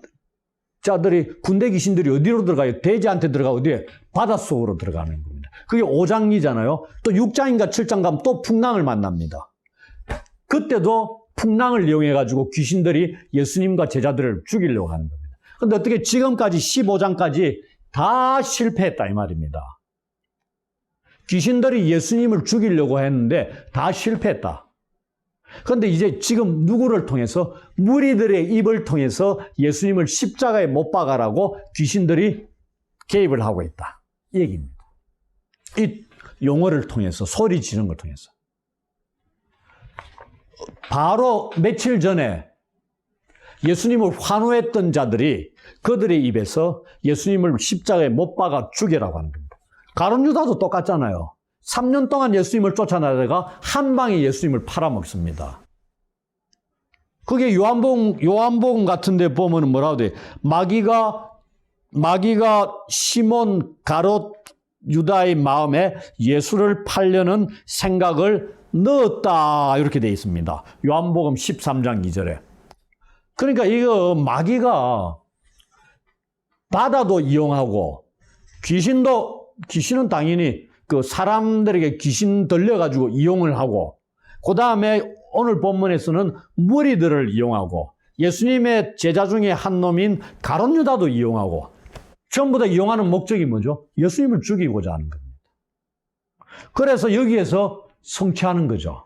자들이 군대 귀신들이 어디로 들어가요? 돼지한테 들어가 어디에? 바닷속으로 들어가는 겁니다. 그게 5장이잖아요. 또 6장인가 7장 가면 또 풍랑을 만납니다. 그때도 풍랑을 이용해가지고 귀신들이 예수님과 제자들을 죽이려고 하는 겁니다. 그런데 어떻게 지금까지 15장까지 다 실패했다 이 말입니다. 귀신들이 예수님을 죽이려고 했는데 다 실패했다. 그런데 이제 지금 누구를 통해서 무리들의 입을 통해서 예수님을 십자가에 못 박아라고 귀신들이 개입을 하고 있다. 이 얘기입니다. 이 용어를 통해서 소리 지르는 걸 통해서. 바로 며칠 전에 예수님을 환호했던 자들이 그들의 입에서 예수님을 십자가에 못 박아 죽이라고 하는 겁니다. 가룟 유다도 똑같잖아요. 3년 동안 예수님을 쫓아나다가 한 방에 예수님을 팔아먹습니다. 그게 요한복음 같은 데 보면 뭐라고 돼? 마귀가 시몬 가롯 유다의 마음에 예수를 팔려는 생각을 넣었다 이렇게 돼 있습니다. 요한복음 13장 2절에. 그러니까 이거 마귀가 바다도 이용하고 귀신은 당연히 그 사람들에게 귀신 들려가지고 이용을 하고 그 다음에 오늘 본문에서는 무리들을 이용하고 예수님의 제자 중에 한 놈인 가룟 유다도 이용하고 전부 다 이용하는 목적이 뭐죠? 예수님을 죽이고자 하는 겁니다. 그래서 여기에서 성취하는 거죠.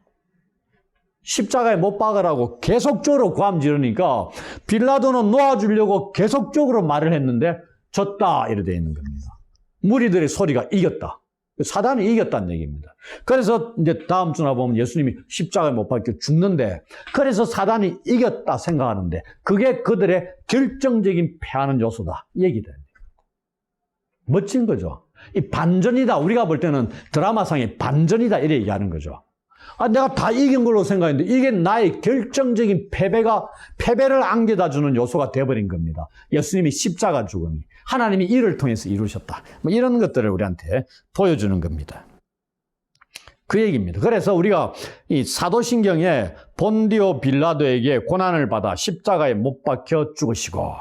십자가에 못 박으라고 계속적으로 고함 지르니까 빌라도는 놓아주려고 계속적으로 말을 했는데 졌다 이렇게 되어 있는 겁니다. 무리들의 소리가 이겼다. 사단이 이겼다는 얘기입니다. 그래서 이제 다음 주나 보면 예수님이 십자가에 못 박혀 죽는데 그래서 사단이 이겼다 생각하는데 그게 그들의 결정적인 패하는 요소다. 이 얘기다. 멋진 거죠. 이 반전이다. 우리가 볼 때는 드라마상의 반전이다. 이렇게 얘기하는 거죠. 내가 다 이긴 걸로 생각했는데 이게 나의 결정적인 패배를 안겨다 주는 요소가 되어버린 겁니다. 예수님이 십자가 죽음이. 하나님이 이를 통해서 이루셨다. 이런 것들을 우리한테 보여주는 겁니다. 그 얘기입니다. 그래서 우리가 이 사도신경에 본디오 빌라도에게 고난을 받아 십자가에 못 박혀 죽으시고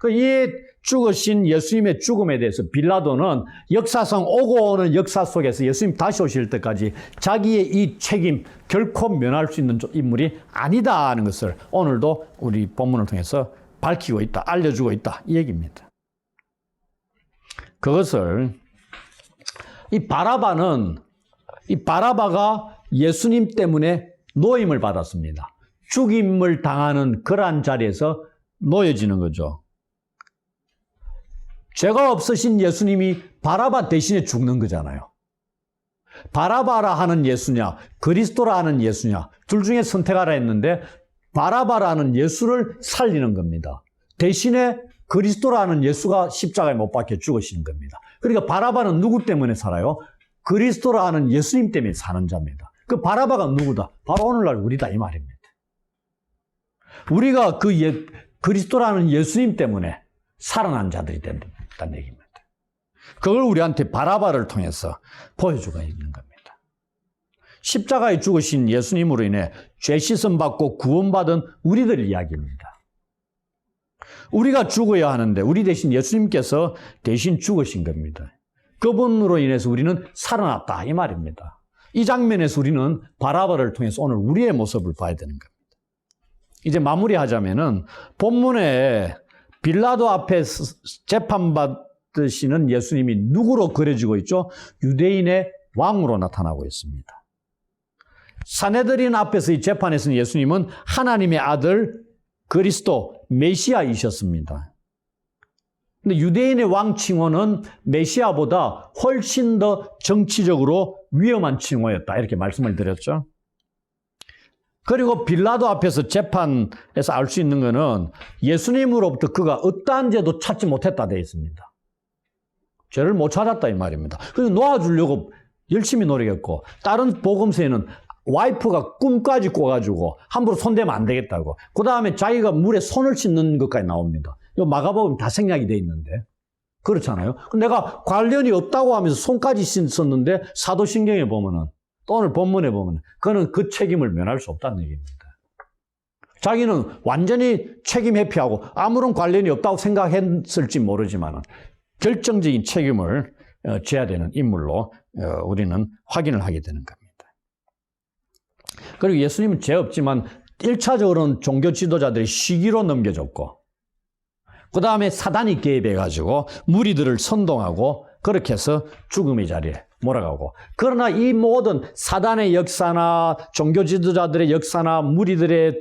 이 죽으신 예수님의 죽음에 대해서 빌라도는 역사상 오고 오는 역사 속에서 예수님 다시 오실 때까지 자기의 이 책임 결코 면할 수 있는 인물이 아니다 하는 것을 오늘도 우리 본문을 통해서 밝히고 있다, 알려주고 있다 이 얘기입니다. 그것을 이 바라바가 예수님 때문에 노임을 받았습니다. 죽임을 당하는 그러한 자리에서 놓여지는 거죠. 죄가 없으신 예수님이 바라바 대신에 죽는 거잖아요. 바라바라 하는 예수냐, 그리스도라 하는 예수냐, 둘 중에 선택하라 했는데 바라바라는 예수를 살리는 겁니다. 대신에 그리스도라는 예수가 십자가에 못 박혀 죽으시는 겁니다. 그러니까 바라바는 누구 때문에 살아요? 그리스도라는 예수님 때문에 사는 자입니다. 그 바라바가 누구다? 바로 오늘날 우리다 이 말입니다. 우리가 그리스도라는 예수님 때문에 살아난 자들이 된다는 얘기입니다. 그걸 우리한테 바라바를 통해서 보여주고 있는 겁니다. 십자가에 죽으신 예수님으로 인해 죄 씻음 받고 구원받은 우리들 이야기입니다. 우리가 죽어야 하는데 우리 대신 예수님께서 대신 죽으신 겁니다. 그분으로 인해서 우리는 살아났다 이 말입니다. 이 장면에서 우리는 바라바를 통해서 오늘 우리의 모습을 봐야 되는 겁니다. 이제 마무리하자면은 본문에 빌라도 앞에 재판받으시는 예수님이 누구로 그려지고 있죠? 유대인의 왕으로 나타나고 있습니다. 산헤드린 앞에서 이 재판에서는 예수님은 하나님의 아들 그리스도 메시아이셨습니다. 근데 유대인의 왕 칭호는 메시아보다 훨씬 더 정치적으로 위험한 칭호였다. 이렇게 말씀을 드렸죠. 그리고 빌라도 앞에서 재판에서 알 수 있는 것은 예수님으로부터 그가 어떠한 죄도 찾지 못했다 되어 있습니다. 죄를 못 찾았다 이 말입니다. 그래서 놓아주려고 열심히 노력했고 다른 복음서에는 와이프가 꿈까지 꿔가지고 함부로 손대면 안 되겠다고. 그 다음에 자기가 물에 손을 씻는 것까지 나옵니다. 이거 마가복음 다 생략이 돼 있는데. 그렇잖아요. 내가 관련이 없다고 하면서 손까지 씻었는데 사도신경에 보면은 또 오늘 본문에 보면은 그는 그 책임을 면할 수 없다는 얘기입니다. 자기는 완전히 책임 회피하고 아무런 관련이 없다고 생각했을지 모르지만 결정적인 책임을 져야 되는 인물로 우리는 확인을 하게 되는 겁니다. 그리고 예수님은 죄 없지만 1차적으로는 종교 지도자들이 시기로 넘겨줬고 그 다음에 사단이 개입해가지고 무리들을 선동하고 그렇게 해서 죽음의 자리에 몰아가고 그러나 이 모든 사단의 역사나 종교 지도자들의 역사나 무리들의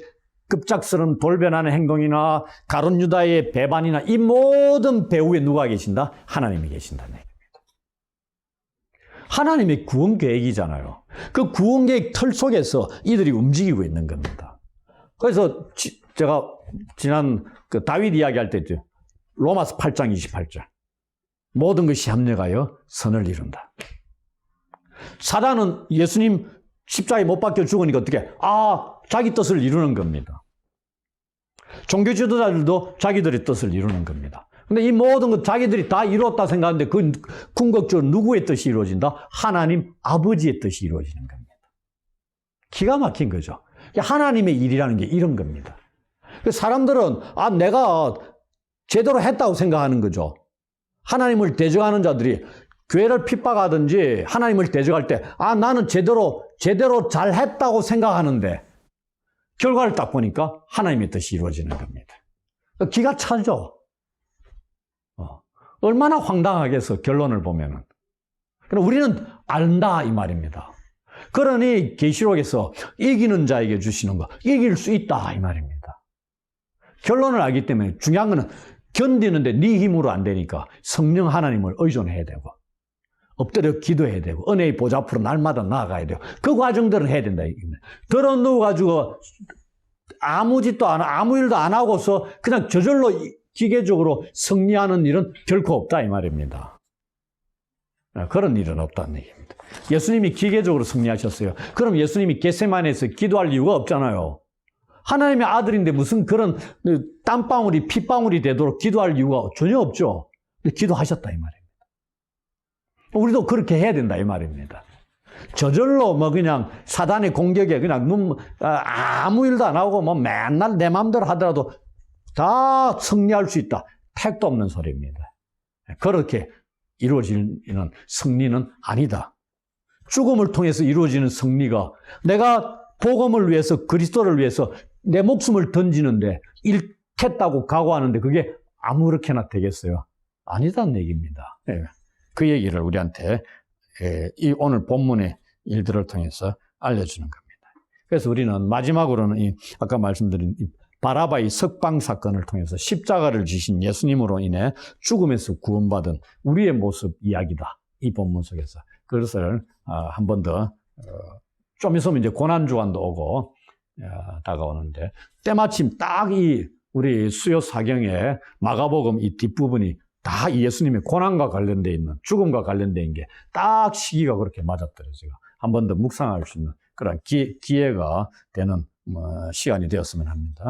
급작스러운 돌변하는 행동이나 가룟 유다의 배반이나 이 모든 배후에 누가 계신다? 하나님이 계신다는 얘기입니다. 하나님의 구원 계획이잖아요. 그 구원 계획 틀 속에서 이들이 움직이고 있는 겁니다. 그래서 제가 지난 그 다윗 이야기할 때 있죠. 로마서 8장 28절. 모든 것이 합력하여 선을 이룬다. 사단은 예수님 십자가에 못 박혀 죽으니까 어떻게? 자기 뜻을 이루는 겁니다. 종교 지도자들도 자기들의 뜻을 이루는 겁니다. 근데 이 모든 것 자기들이 다 이루었다 생각하는데 그 궁극적으로 누구의 뜻이 이루어진다? 하나님 아버지의 뜻이 이루어지는 겁니다. 기가 막힌 거죠. 하나님의 일이라는 게 이런 겁니다. 사람들은 내가 제대로 했다고 생각하는 거죠. 하나님을 대적하는 자들이 교회를 핍박하든지 하나님을 대적할 때 나는 제대로 잘했다고 생각하는데 결과를 딱 보니까 하나님의 뜻이 이루어지는 겁니다. 기가 차죠. 얼마나 황당하겠어 결론을 보면은. 그럼 우리는 안다 이 말입니다. 그러니 계시록에서 이기는 자에게 주시는 거 이길 수 있다 이 말입니다. 결론을 알기 때문에 중요한 거는 견디는데 네 힘으로 안 되니까 성령 하나님을 의존해야 되고 엎드려 기도해야 되고 은혜의 보좌 앞으로 날마다 나아가야 되고 그 과정들은 해야 된다 이겁니다. 들어누워가지고 아무 짓도 안 하고 아무 일도 안 하고서 그냥 저절로 기계적으로 승리하는 일은 결코 없다 이 말입니다. 그런 일은 없다는 얘기입니다. 예수님이 기계적으로 승리하셨어요. 그럼 예수님이 겟세마네에서 기도할 이유가 없잖아요. 하나님의 아들인데 무슨 그런 땀방울이 핏방울이 되도록 기도할 이유가 전혀 없죠. 근데 기도하셨다 이 말입니다. 우리도 그렇게 해야 된다 이 말입니다. 저절로 그냥 사단의 공격에 그냥 아무 일도 안 하고 맨날 내 마음대로 하더라도 다 승리할 수 있다. 택도 없는 소리입니다. 그렇게 이루어지는 승리는 아니다. 죽음을 통해서 이루어지는 승리가 내가 복음을 위해서 그리스도를 위해서 내 목숨을 던지는데 잃겠다고 각오하는데 그게 아무렇게나 되겠어요? 아니다는 얘기입니다. 그 얘기를 우리한테 이 오늘 본문의 일들을 통해서 알려주는 겁니다. 그래서 우리는 마지막으로는 아까 말씀드린 바라바의 석방 사건을 통해서 십자가를 지신 예수님으로 인해 죽음에서 구원받은 우리의 모습 이야기다. 이 본문 속에서. 그것을 한 번 더, 좀 있으면 이제 고난주간도 오고, 다가오는데, 때마침 딱 우리 수요 사경에 마가복음 이 뒷부분이 다 예수님의 고난과 관련되어 있는, 죽음과 관련되어 있는 게 딱 시기가 그렇게 맞았더라고요. 한 번 더 묵상할 수 있는 그런 기회가 되는 시간이 되었으면 합니다.